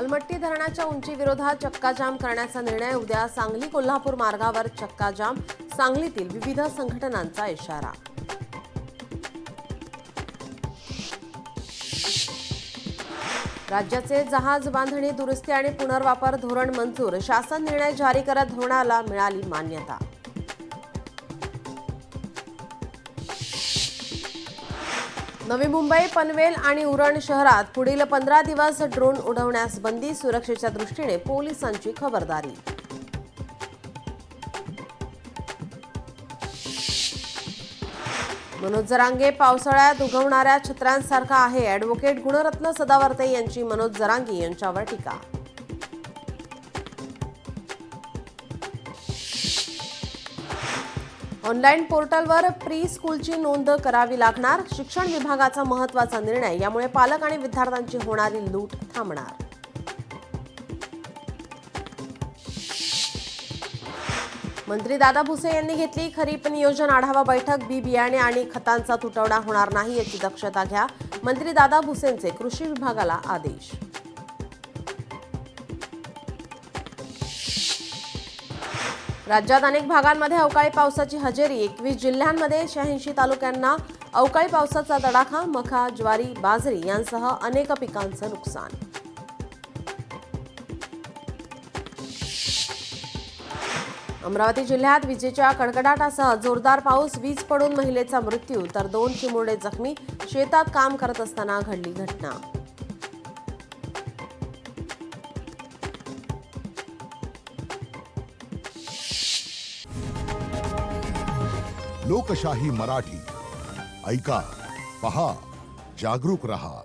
अलमट्टी धरणाच्या उंचीविरोधात चक्काजाम करण्याचा निर्णय उद्या सांगली कोल्हापूर मार्गावर चक्काजाम, सांगलीतील विविध संघटनांचा इशारा. राज्याचे जहाज बांधणी दुरुस्ती आणि पुनर्वापर धोरण मंजूर, शासन निर्णय जारी करत धोरणाला मिळाली मान्यता. नवी मुंबई, पनवेल आणि उरण शहरात पुढील 15 दिवस ड्रोन उडवण्यास बंदी, सुरक्षेच्या दृष्टीने पोलिसांची खबरदारी. मनोज जरांगे पावसाळ्यात उगवणाऱ्या छत्र्यांसारखा आहे, ॲडव्होकेट गुणरत्न सदावर्ते यांची मनोज जरांगे यांच्यावर टीका. ऑनलाईन पोर्टलवर प्री स्कूलची नोंद करावी लागणार, शिक्षण विभागाचा महत्त्वाचा निर्णय, यामुळे पालक आणि विद्यार्थ्यांची होणारी लूट थांबणार. मंत्री दादा भुसे यांनी घेतली खरीप नियोजन आढावा बैठक, बी बियाणे आणि खतांचा तुटवडा होणार नाही याची दक्षता घ्या, मंत्री दादा भुसेंचे कृषी विभागाला आदेश. राज्यात अनेक भागांमध्ये अवकाळी पावसाची हजेरी, 21 जिल्ह्यांमध्ये 86 तालुक्यांना अवकाळी पावसाचा तडाखा, मका, ज्वारी, बाजरी यांसह अनेक पिकांचं नुकसान. अमरावती जिल्ह्यात विजेच्या कडकडाटासह जोरदार पाऊस, वीज पडून महिलेचा मृत्यू तर 2 चिमुरडे जखमी, शेतात काम करत असताना घडली घटना. लोकशाही मराठी ऐका, पहा, जागरूक रहा.